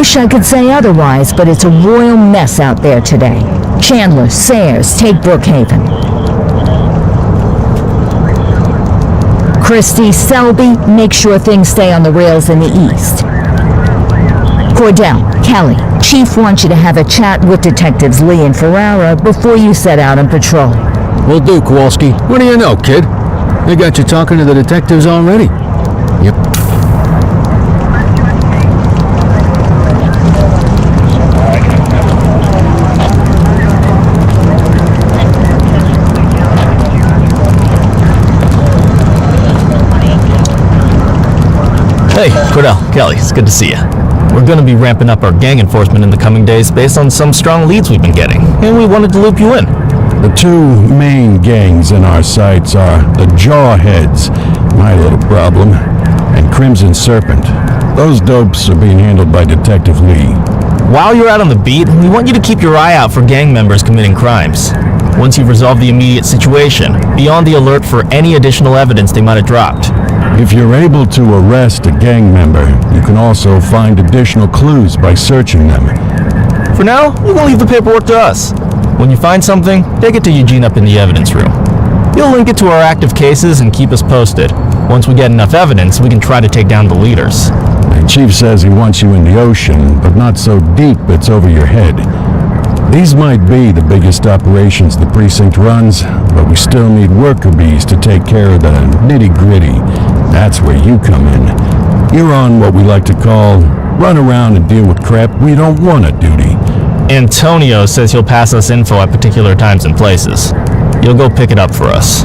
Wish I could say otherwise, but it's a royal mess out there today. Chandler, Sayers, take Brookhaven. Christie, Selby, make sure things stay on the rails in the east. Cordell, Kelly, Chief wants you to have a chat with Detectives Lee and Ferrara before you set out on patrol. Will do, Kowalski. What do you know, kid? They got you talking to the detectives already. Yep. Hey, Cordell, Kelly, it's good to see you. We're going to be ramping up our gang enforcement in the coming days based on some strong leads we've been getting, and we wanted to loop you in. The two main gangs in our sights are the Jawheads, my little problem, and Crimson Serpent. Those dopes are being handled by Detective Lee. While you're out on the beat, we want you to keep your eye out for gang members committing crimes. Once you've resolved the immediate situation, be on the alert for any additional evidence they might have dropped. If you're able to arrest a gang member, you can also find additional clues by searching them. For now, you can leave the paperwork to us. When you find something, take it to Eugene up in the evidence room. He'll link it to our active cases and keep us posted. Once we get enough evidence, we can try to take down the leaders. The chief says he wants you in the ocean, but not so deep it's over your head. These might be the biggest operations the precinct runs, but we still need worker bees to take care of the nitty-gritty. That's where you come in. You're on what we like to call run around and deal with crap we don't want to duty. Antonio says he'll pass us info at particular times and places. You'll go pick it up for us.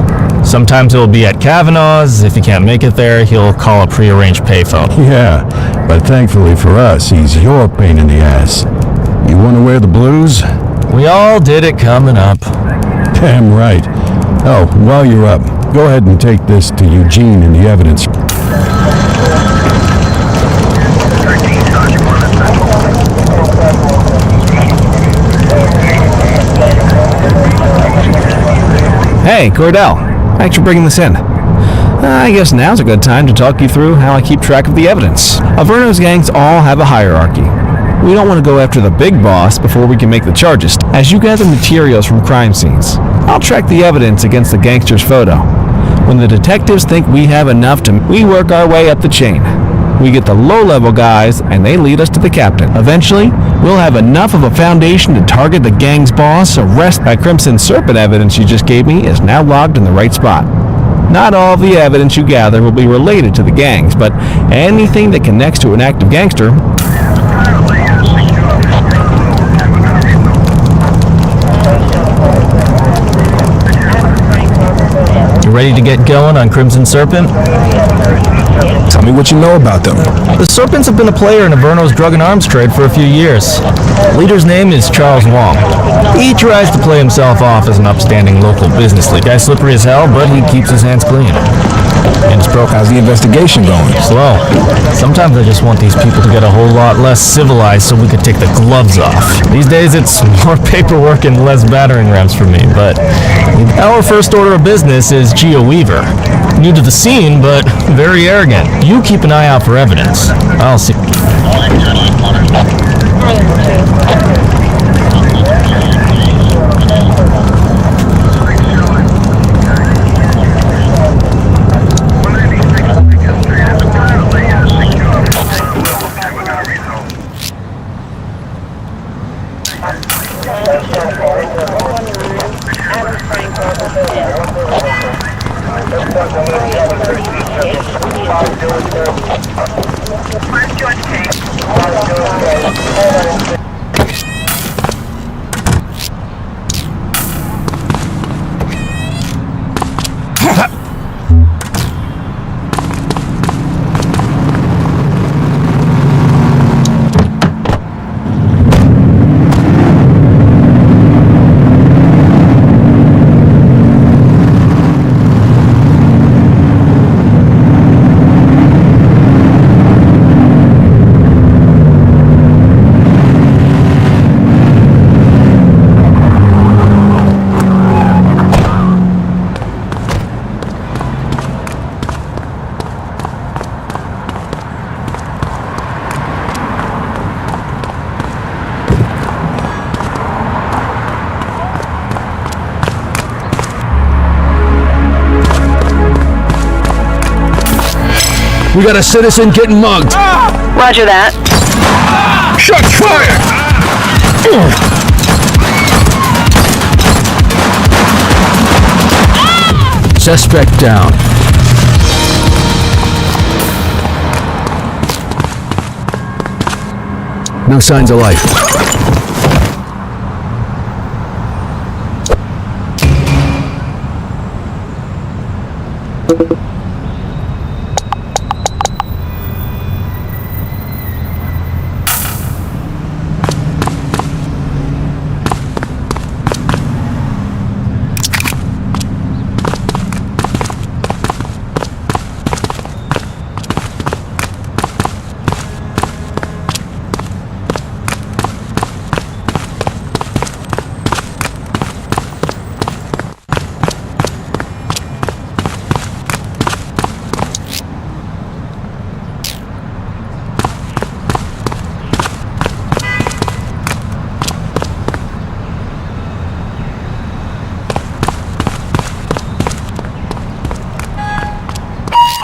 Sometimes it will be at Kavanaugh's. If he can't make it there, he'll call a prearranged payphone. Yeah, but thankfully for us, he's your pain in the ass. You want to wear the blues? We all did it coming up. Damn right. Oh, while you're up, go ahead and take this to Eugene in the evidence. Hey, Cordell. Thanks for bringing this in. I guess now's a good time to talk you through how I keep track of the evidence. Averno's gangs all have a hierarchy. We don't want to go after the big boss before we can make the charges. As you gather materials from crime scenes, I'll track the evidence against the gangster's photo. When the detectives think we have enough we work our way up the chain. We get the low-level guys, and they lead us to the captain. Eventually, we'll have enough of a foundation to target the gang's boss. Arrest that Crimson Serpent evidence you just gave me is now logged in the right spot. Not all of the evidence you gather will be related to the gangs, but anything that connects to an active gangster. You ready to get going on Crimson Serpent? Tell me what you know about them. The Serpents have been a player in Averno's drug and arms trade for a few years. Leader's name is Charles Wong. He tries to play himself off as an upstanding local business leader. Guy's slippery as hell, but he keeps his hands clean. And his pro. How's the investigation going? Slow. Sometimes I just want these people to get a whole lot less civilized so we could take the gloves off. These days it's more paperwork and less battering rams for me, but our first order of business is Geo Weaver. New to the scene, but very arrogant. You keep an eye out for evidence. I'll see. We got a citizen getting mugged. Roger that. Shots fired! Suspect down. No signs of life.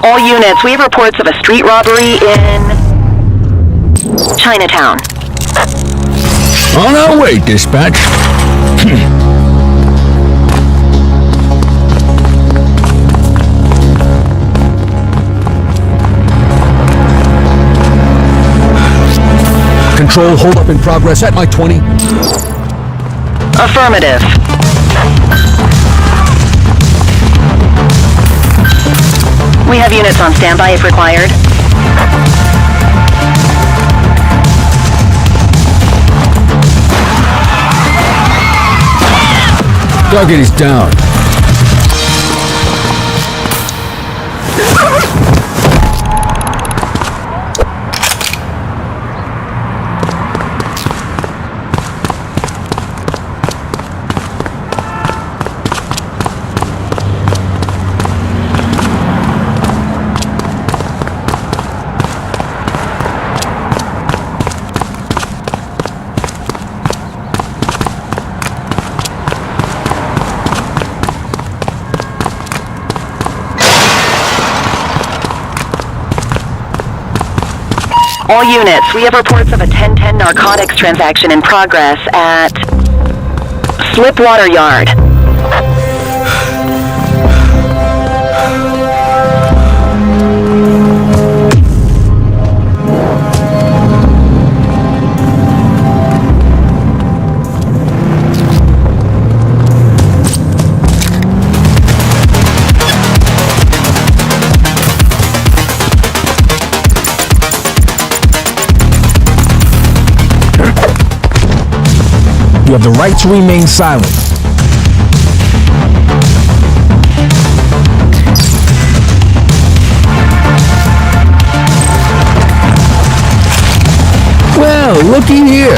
All units, we have reports of a street robbery in Chinatown. On our way, dispatch. Control, hold up in progress at my 20. Affirmative. We have units on standby if required. Target is down. All units, we have reports of a 1010 narcotics transaction in progress at Slipwater Yard. You have the right to remain silent. Well, looky here.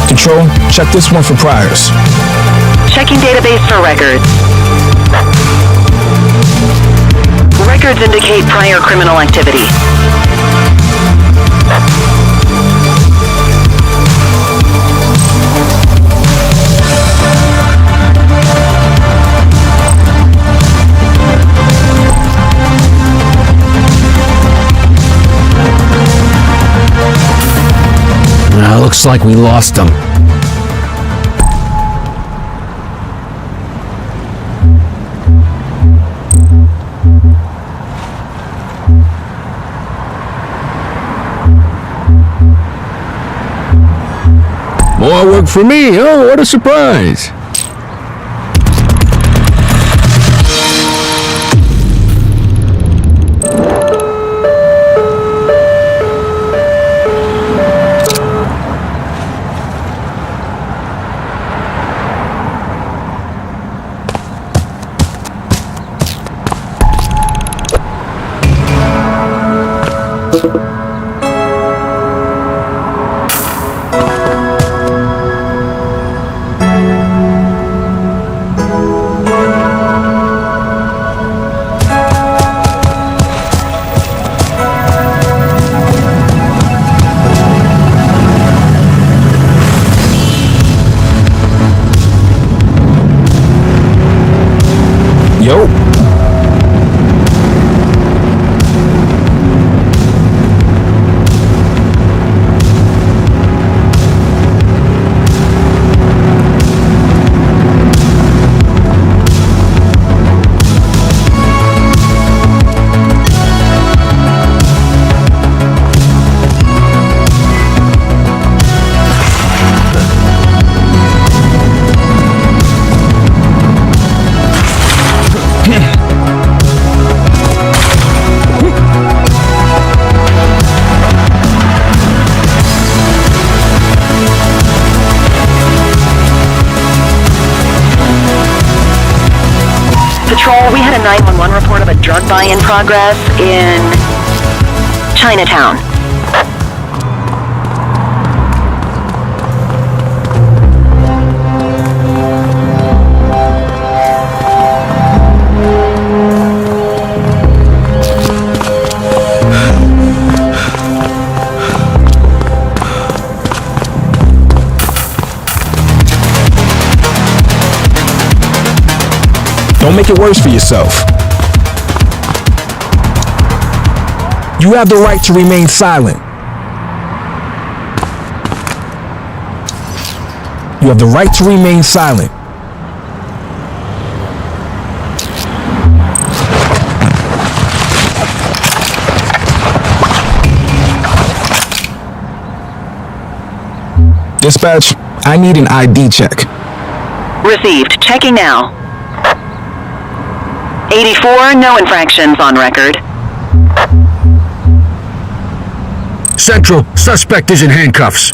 Control, check this one for priors. Checking database for records. Records indicate prior criminal activity. Looks like we lost them. More work for me. Oh, what a surprise. Control, we had a 911 report of a drug buy in progress in Chinatown. Don't make it worse for yourself. You have the right to remain silent. You have the right to remain silent. Dispatch, I need an ID check. Received. Checking now. 84, no infractions on record. Central, suspect is in handcuffs.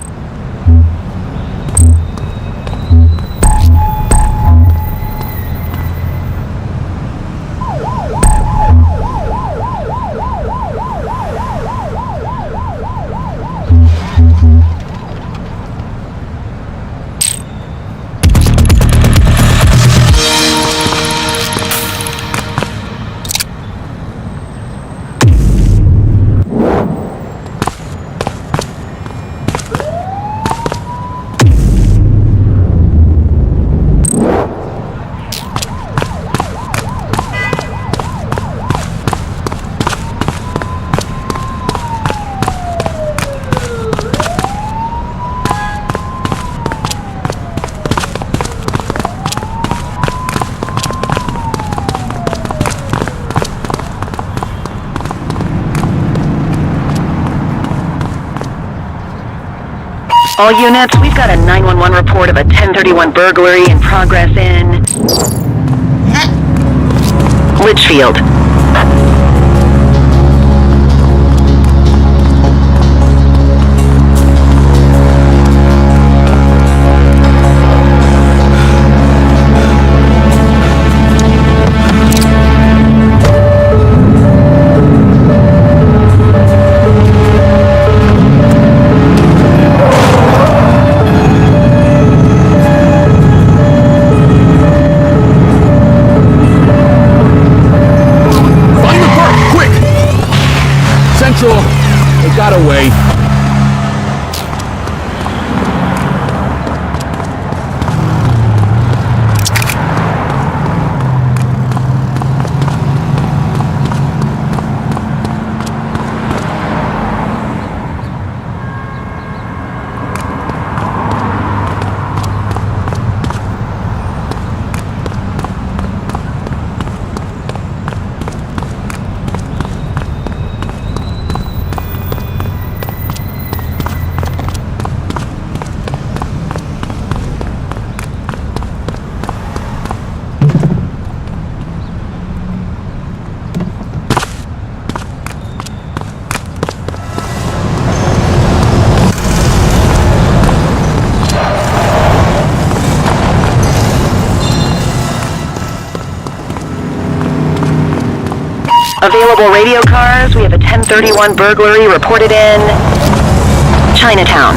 All units, we've got a 911 report of a 1031 burglary in progress in Litchfield. They got away. Available radio cars, we have a 1031 burglary reported in Chinatown.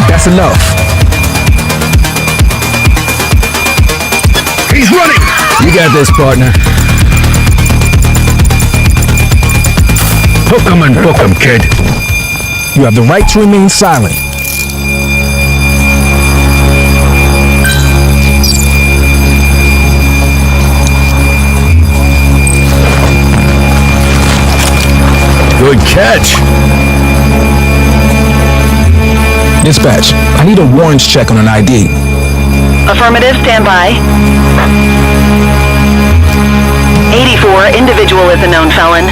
That's enough. He's running! You got this, partner. Hook him and book him, kid. You have the right to remain silent. Good catch. Dispatch, I need a warrants check on an ID. Affirmative, stand by. 84, individual is a known felon.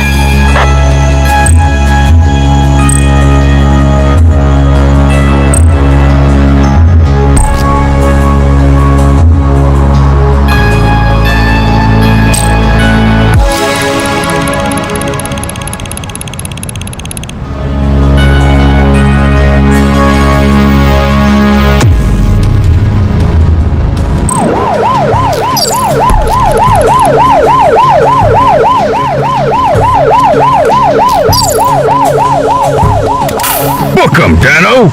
Book 'em, Dano!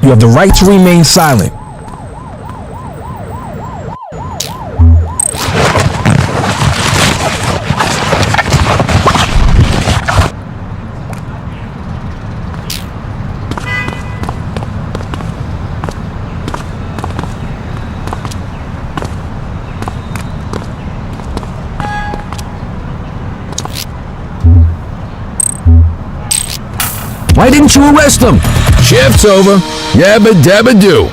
You have the right to remain silent. Why didn't you arrest them? Shift's over. Yabba dabba do.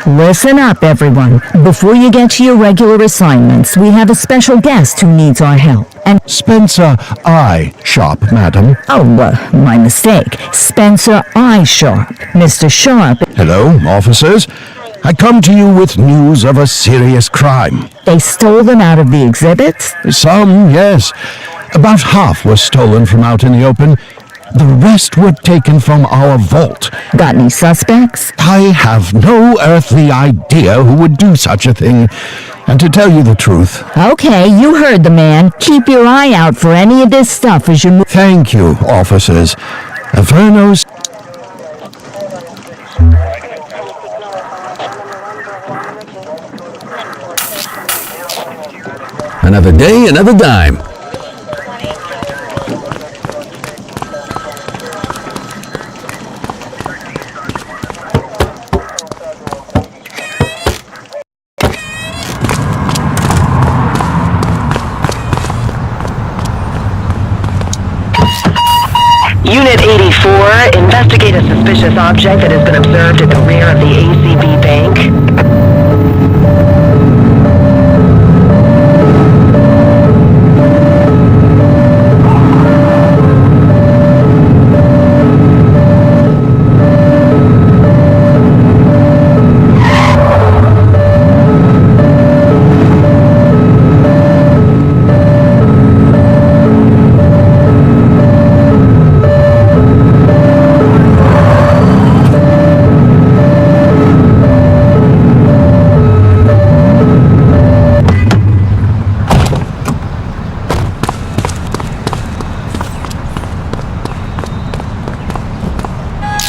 Listen up, everyone. Before you get to your regular assignments, we have a special guest who needs our help. And Spencer I. Sharp, madam. my mistake. Spencer I. Sharp. Mr. Sharp, Hello, officers. I come to you with news of a serious crime. they stole them out of the exhibits? Some, yes. About half were stolen from out in the open. The rest were taken from our vault. Got any suspects? I have no earthly idea who would do such a thing. And to tell you the truth, Okay, you heard the man. Keep your eye out for any of this stuff as you move. thank you, officers. Averno's... Another day, another dime. Unit 84, investigate a suspicious object that has been observed at the rear of the ACB Bank.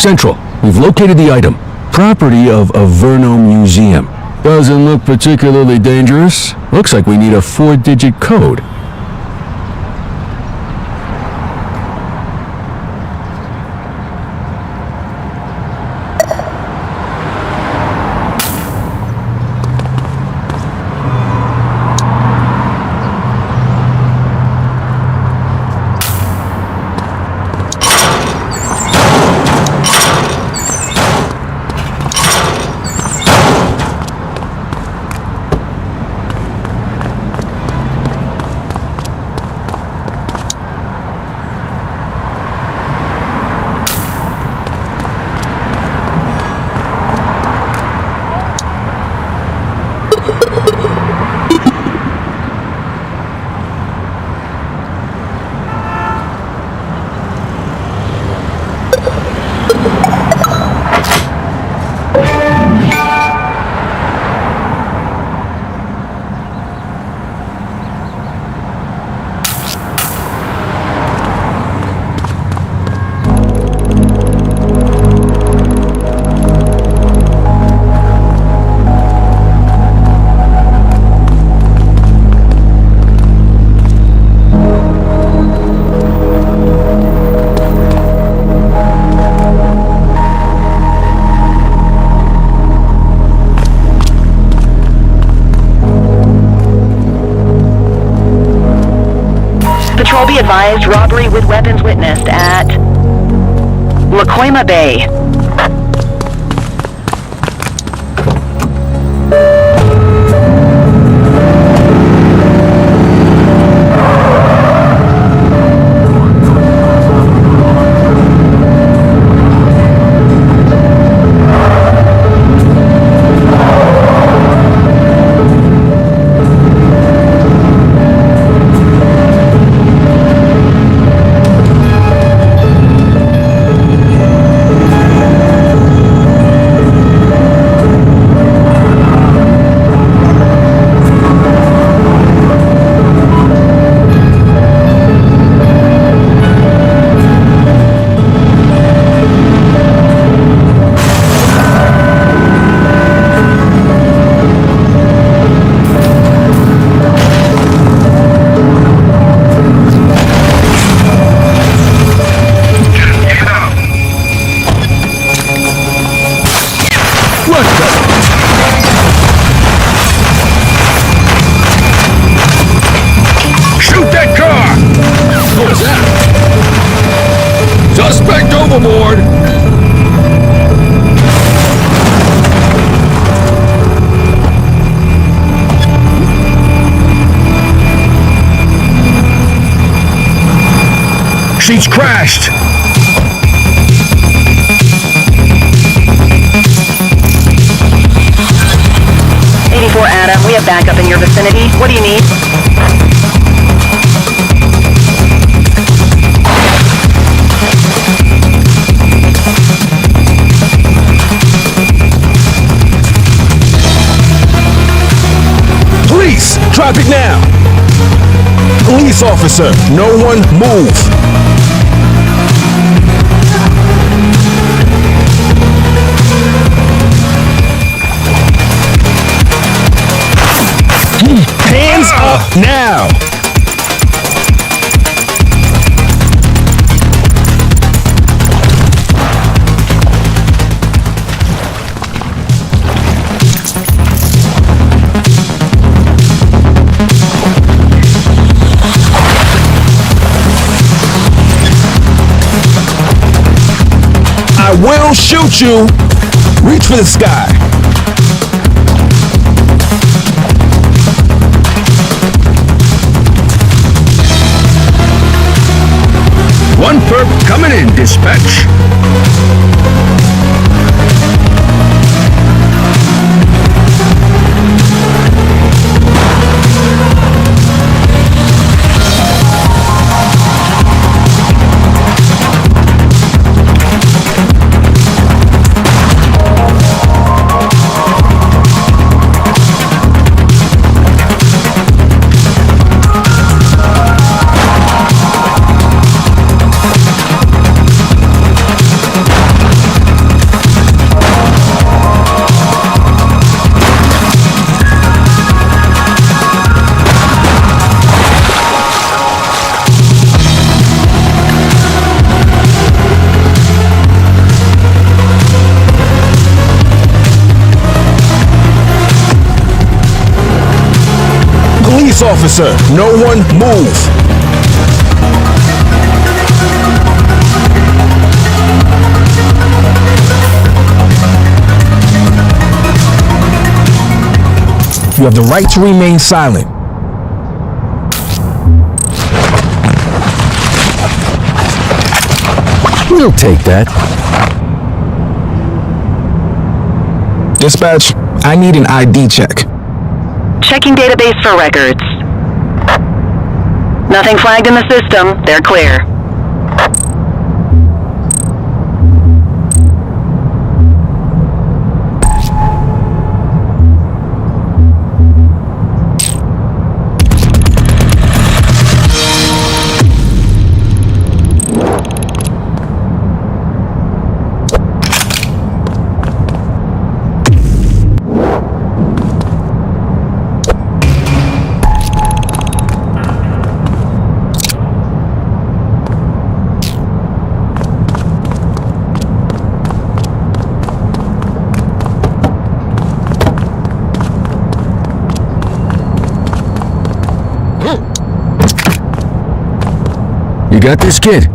Central, we've located the item. Property of Averno Museum. Doesn't look particularly dangerous. Looks like we need a 4-digit code. Patrol be advised, robbery with weapons witnessed at Lacoima Bay. Suspect overboard! She's crashed! Adam, we have backup in your vicinity. What do you need? Police! Traffic now! Police officer, no one move! Hands up now! I will shoot you! Reach for the sky! One perp coming in, dispatch. officer, no one move. You have the right to remain silent. We'll take that. Dispatch, I need an ID check. Checking database for records. Nothing flagged in the system. They're clear. You got this, kid?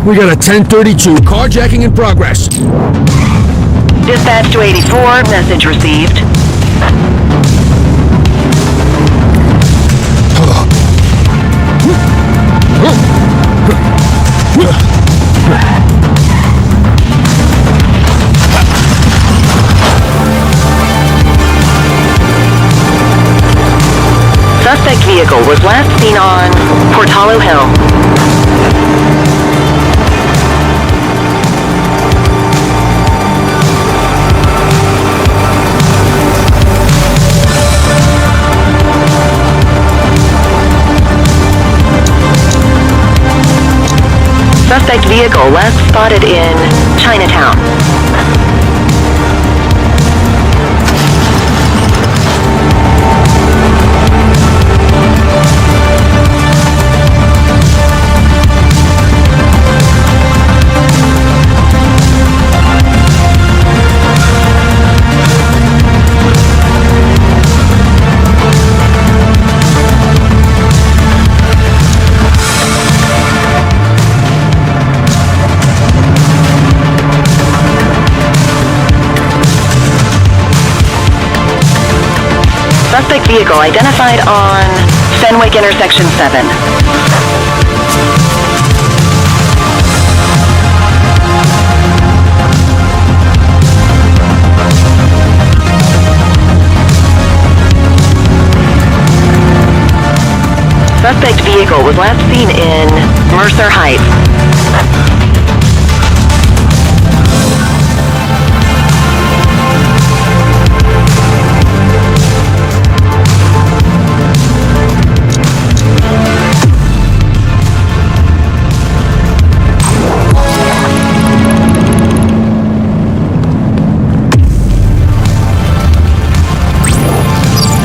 We got a 1032 carjacking in progress. Dispatch to 84. Message received. Suspect vehicle was last seen on Portalo Hill. Suspect vehicle last spotted in Chinatown. Suspect vehicle identified on Fenwick Intersection 7. Suspect vehicle was last seen in Mercer Heights.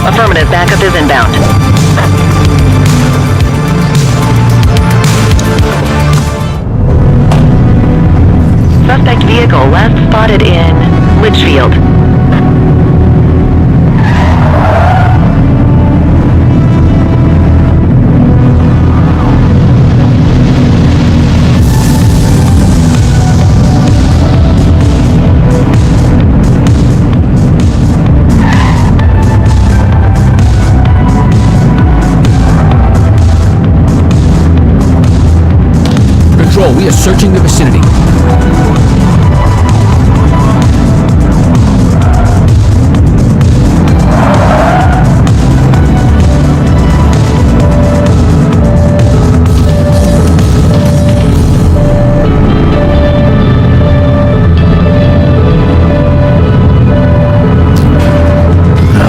Affirmative, backup is inbound. Suspect vehicle last spotted in Litchfield. Control, we are searching the vicinity.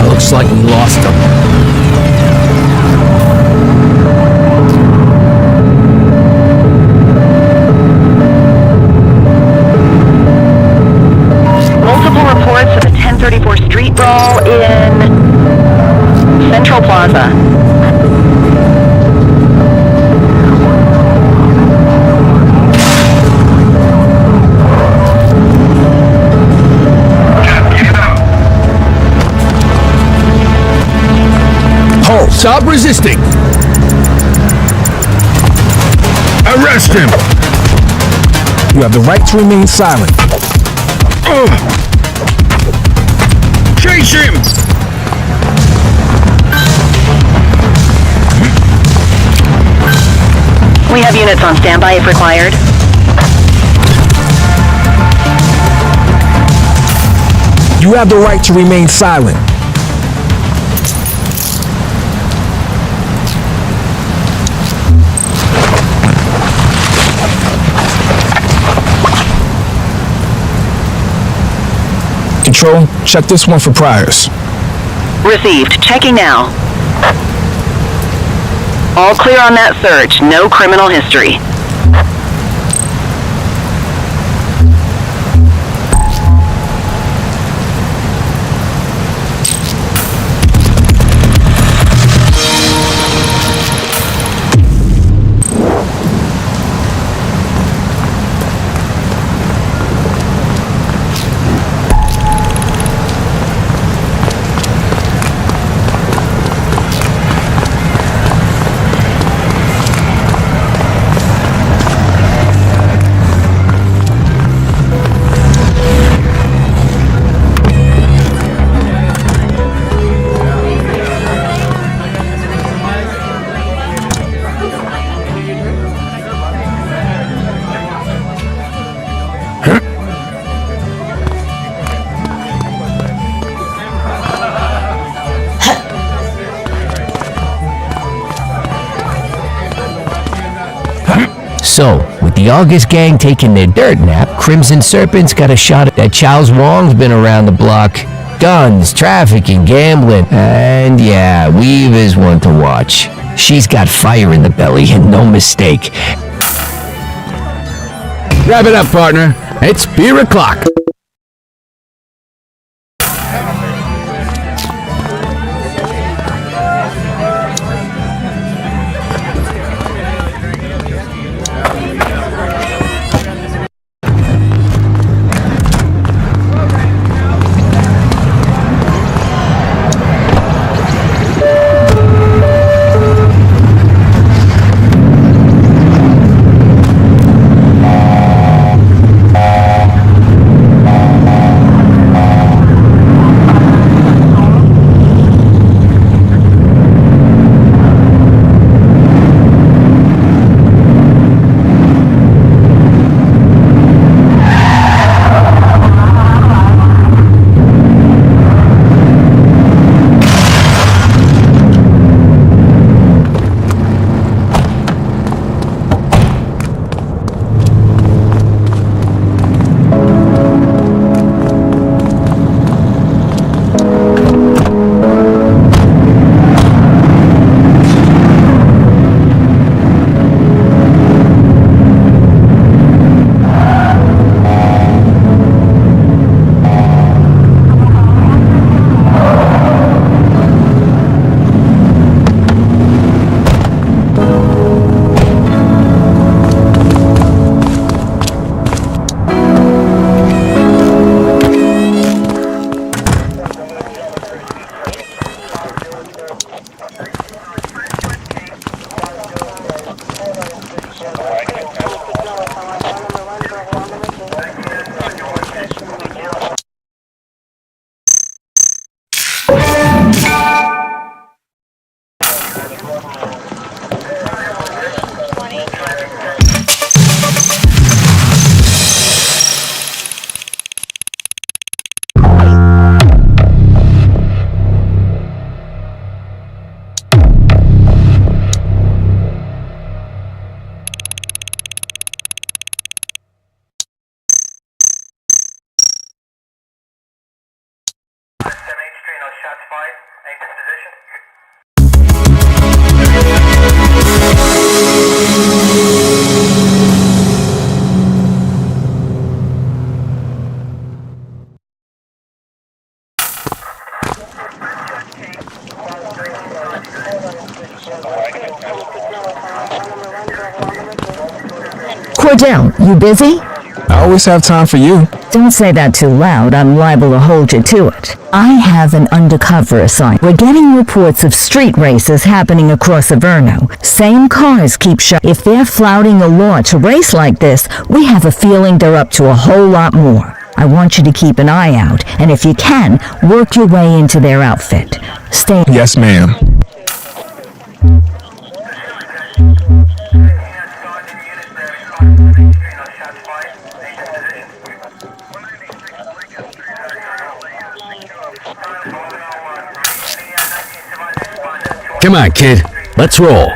Looks like we lost them. Multiple reports of a 1034 street brawl in Central Plaza. Halt! Stop resisting! Arrest him! You have the right to remain silent. Chase him! We have units on standby if required. You have the right to remain silent. Control, check this one for priors. Received. Checking now. All clear on that search. No criminal history. So, with the August gang taking their dirt nap, Crimson Serpent's got a shot at that Charles Wong's been around the block. Guns, trafficking, gambling, and yeah, Weave is one to watch. She's got fire in the belly and no mistake. Wrap it up, partner. It's beer o'clock. Cordell, you busy? I always have time for you. Don't say that too loud, I'm liable to hold you to it. I have an undercover assignment. We're getting reports of street races happening across Averno. Same cars keep If they're flouting the law to race like this, we have a feeling they're up to a whole lot more. I want you to keep an eye out, and if you can, work your way into their outfit. Stay. Yes, ma'am. Come on, kid. Let's roll.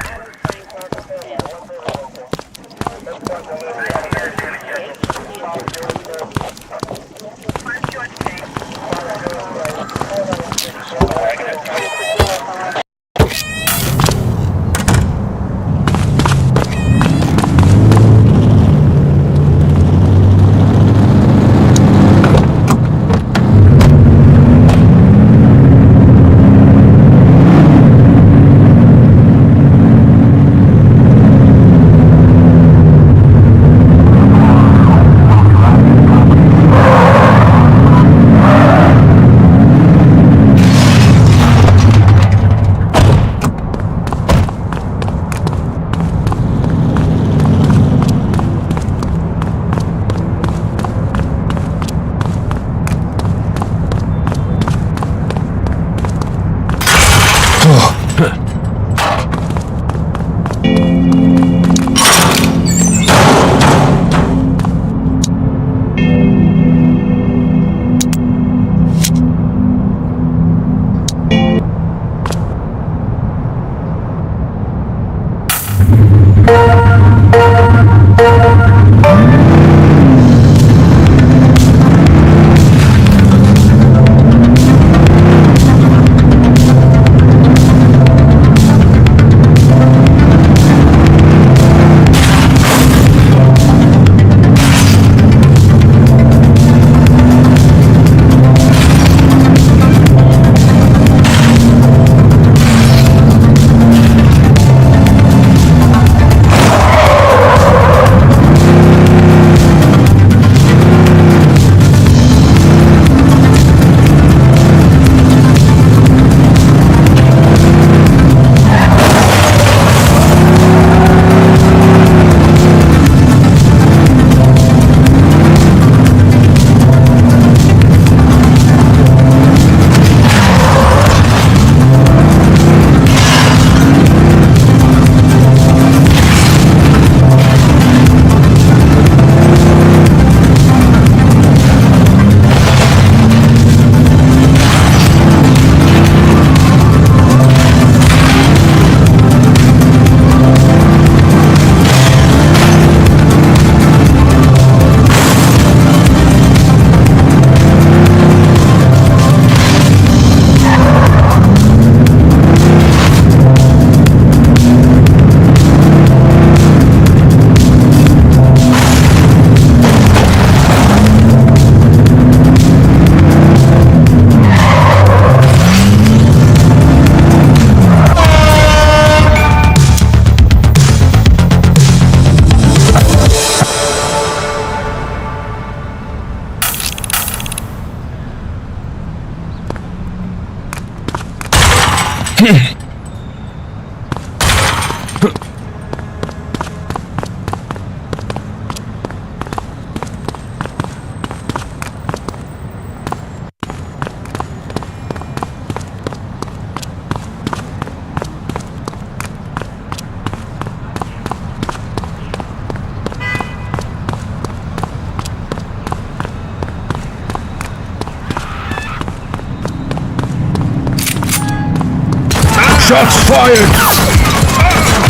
Shots fired!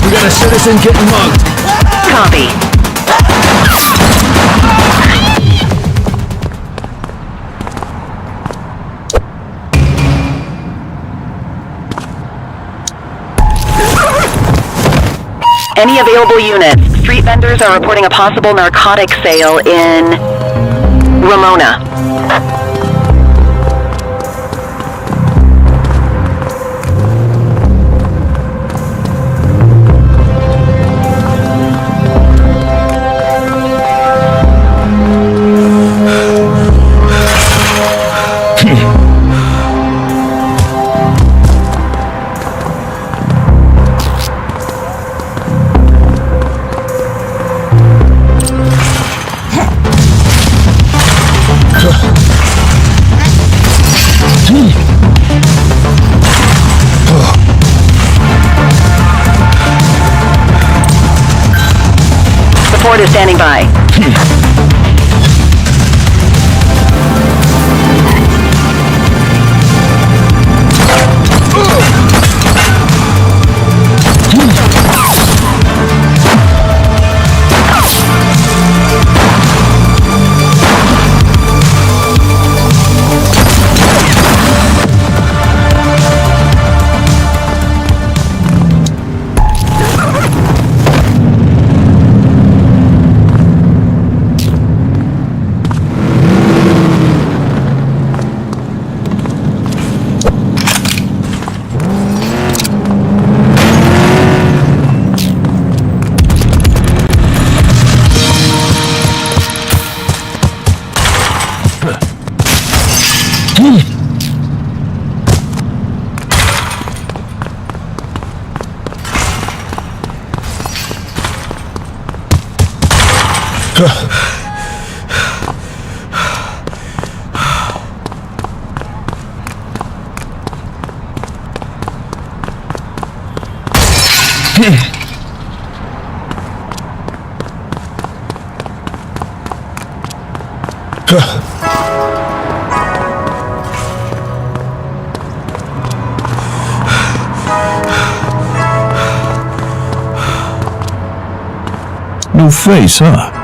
We got a citizen getting mugged. Copy. Any available units? Street vendors are reporting a possible narcotic sale in Ramona. report is standing by. No face, huh?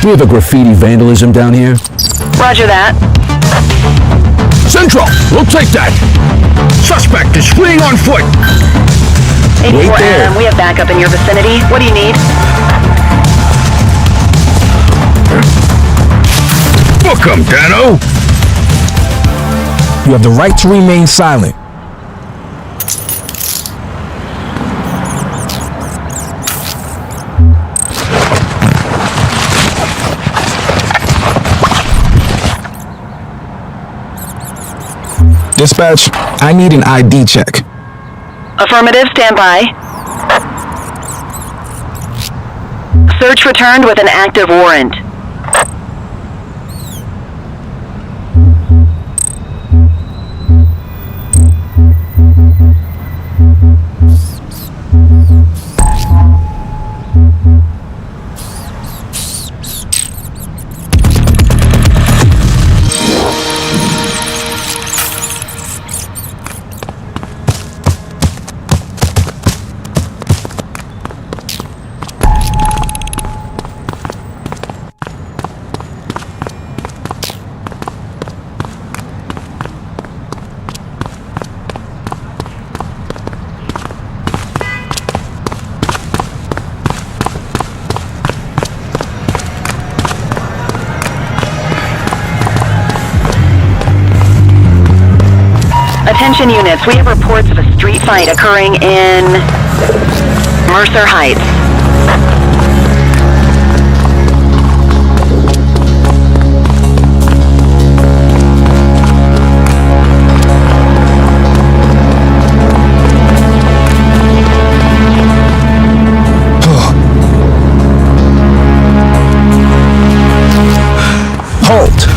Do we have a graffiti vandalism down here? Roger that. Central, we'll take that. Suspect is fleeing on foot. 84 there. Adam, we have backup in your vicinity. What do you need? Book 'em, Dano! You have the right to remain silent. Dispatch, I need an ID check. Affirmative, stand by. Search returned with an active warrant. Attention units, we have reports of a street fight occurring in Mercer Heights. Halt!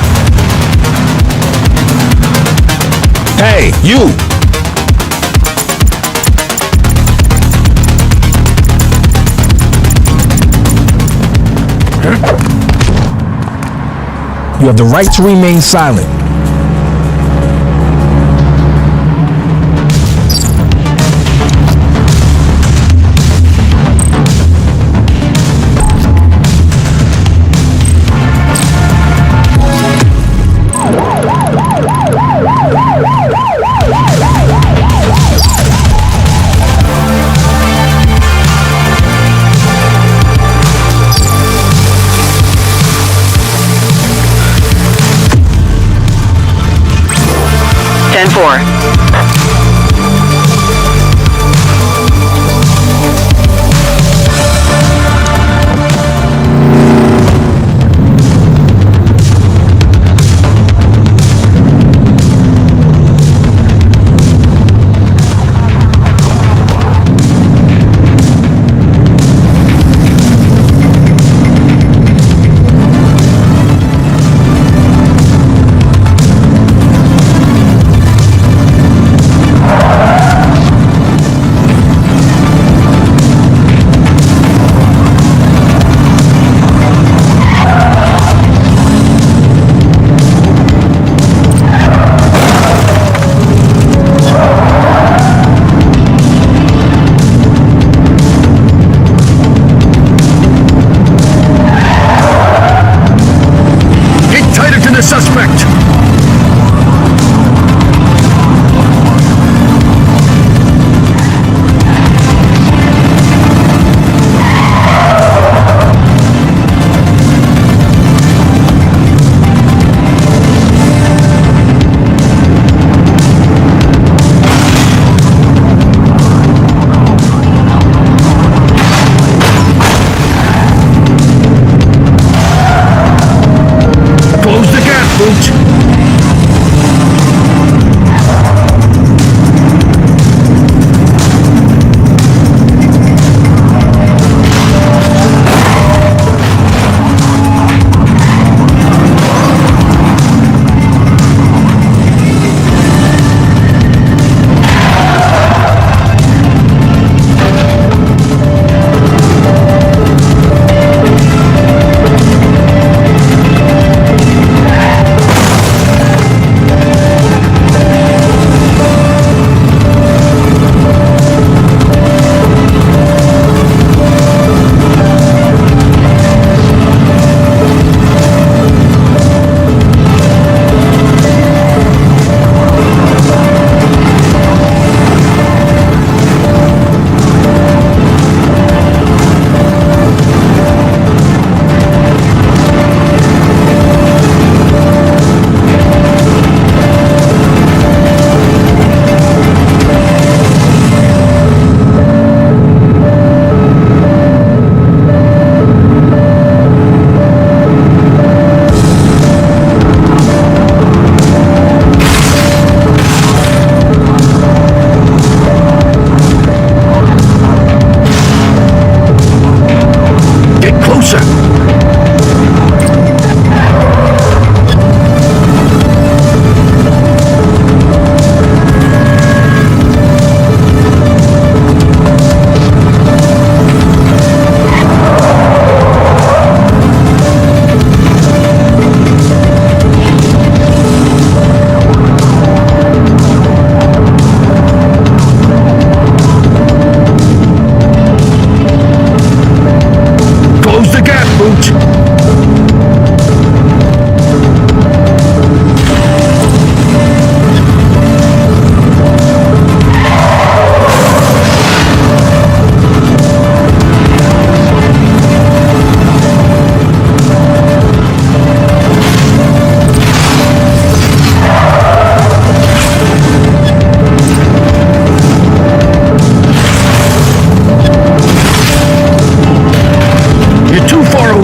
Hey, you! You have the right to remain silent.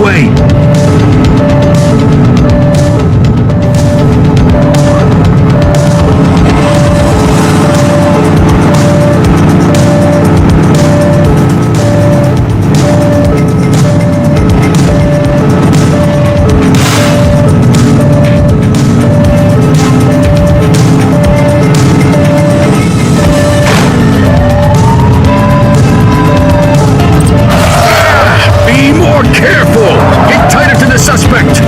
way. Be more careful! Get tighter to the suspect!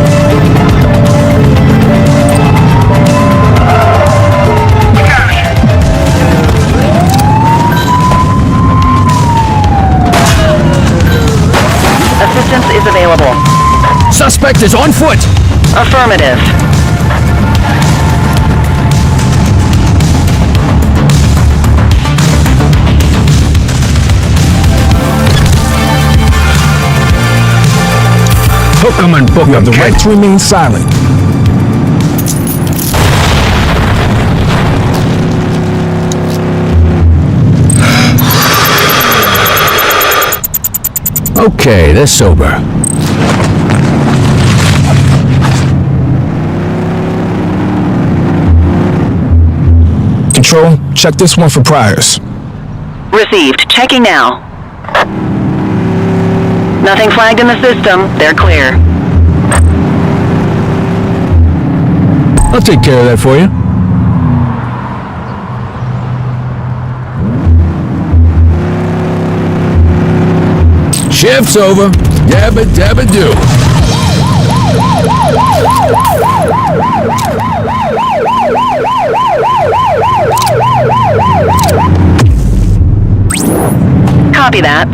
Assistance is available. Suspect is on foot! Affirmative. Hook 'em and book 'em. You have the kid. right to remain silent. Okay, they're sober. Control, check this one for priors. Received. Checking now. Nothing flagged in the system. They're clear. I'll take care of that for you. Shift's over. Yabba dabba do. Copy that.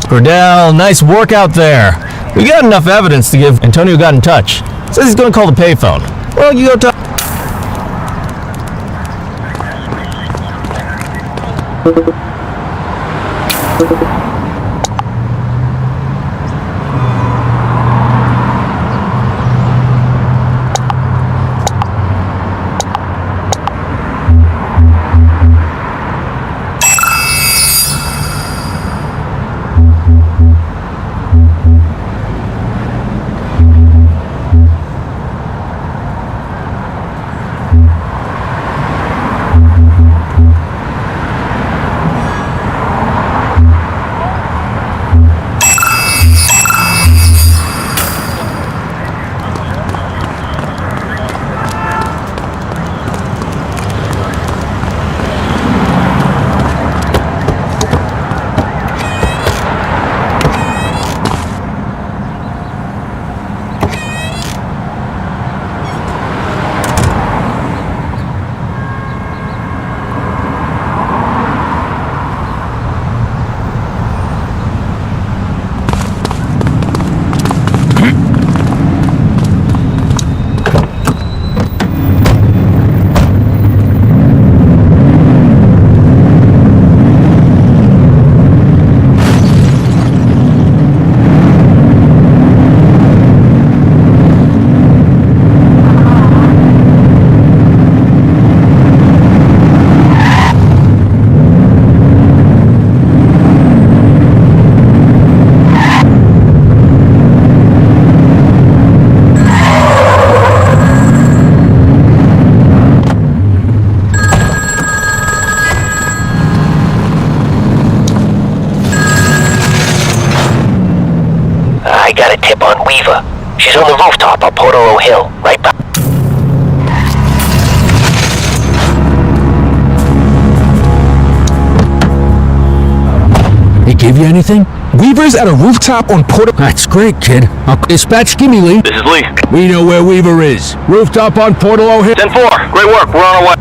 Cordell, nice work out there. We got enough evidence to give. Antonio got in touch. Says he's gonna call the payphone. Well, you go talk. She's on the rooftop on Portolo Hill, right by... He give you anything? Weaver's at a rooftop on Portolo... That's great, kid. I'll dispatch. Give me Lee. This is Lee. We know where Weaver is. Rooftop on Portolo Hill. 10-4. Great work. We're on our way.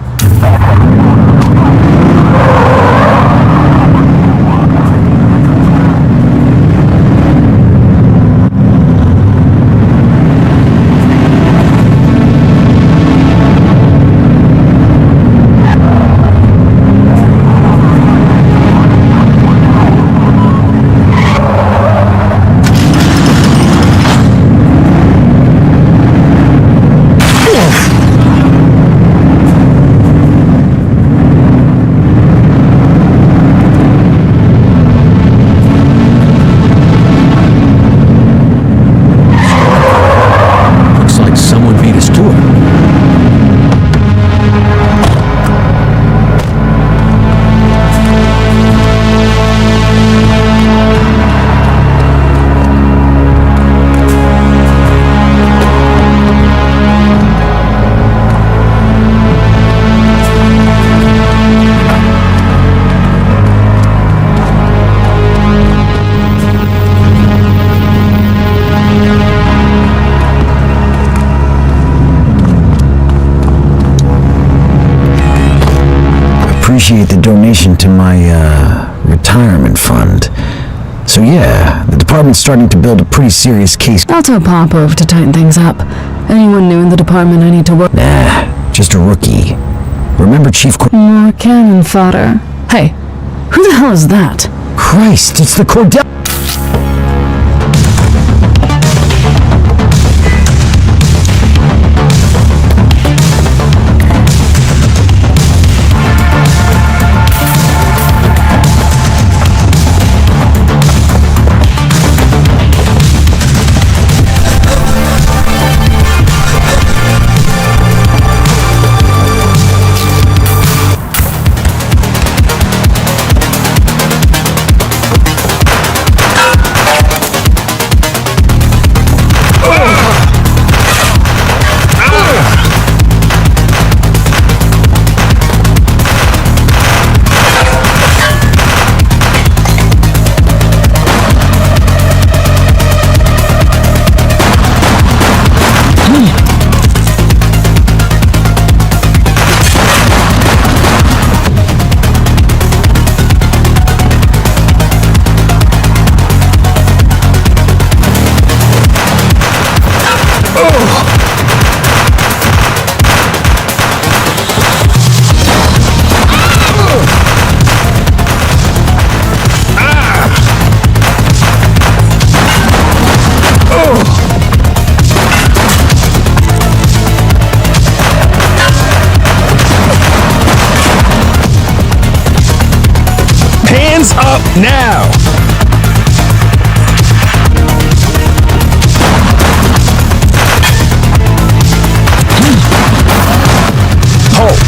Appreciate the donation to my retirement fund. So yeah, the department's starting to build a pretty serious case. I'll tell Pop over to tighten things up. Anyone new in the department I need to work... Nah, just a rookie. Remember Chief... More cannon fodder. Hey, who the hell is that? Christ, it's the Cordell... Up now! Halt!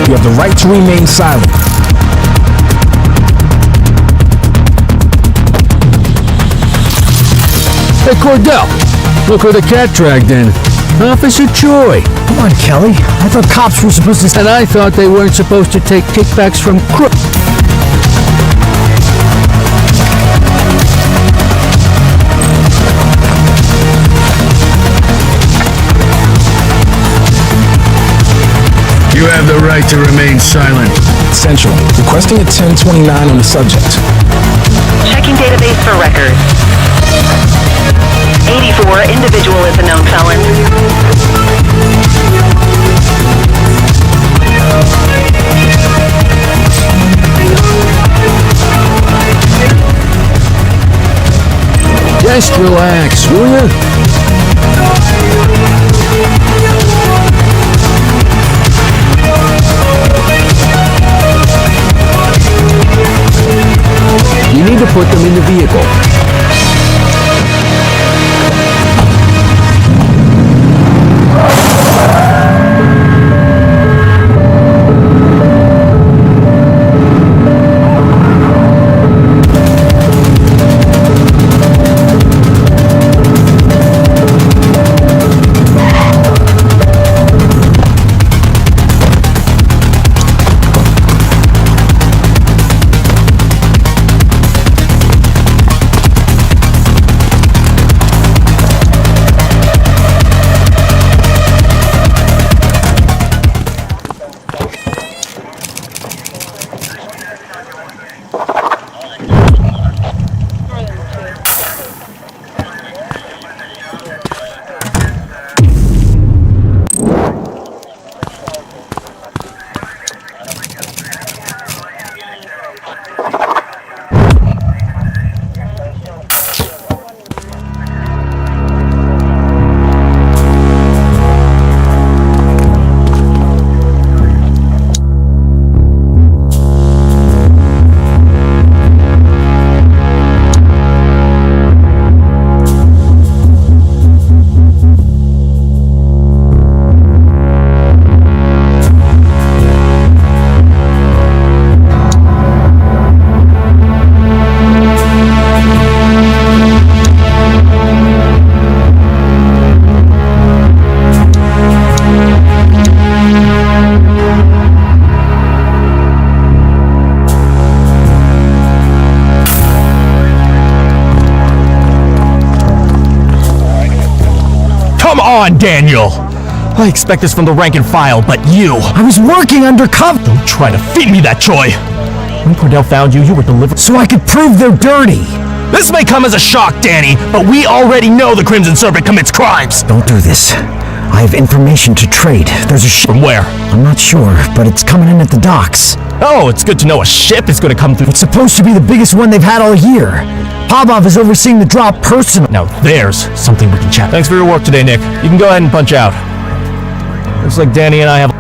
You have the right to remain silent. Hey, Cordell, look where the cat dragged in. Officer Joy. Come on, Kelly. I thought cops were supposed to... And I thought they weren't supposed to take kickbacks from crooks. You have the right to remain silent. Central, requesting a 1029 on the subject. Checking database for records. 84, individual is a known felon. Just relax, will ya? You need to put them in the vehicle. on, Daniel! I expect this from the rank and file, but you... I was working undercover! Don't try to feed me that, Choi! When Cordell found you, you were delivered... So I could prove they're dirty! This may come as a shock, Danny, but we already know the Crimson Serpent commits crimes! Don't do this. I have information to trade. There's a ship. From where? I'm not sure, but it's coming in at the docks. Oh, it's good to know a ship is going to come through. It's supposed to be the biggest one they've had all year. Pavlov is overseeing the drop personally. Now there's something we can chat. Thanks for your work today, Nick. You can go ahead and punch out. Looks like Danny and I have...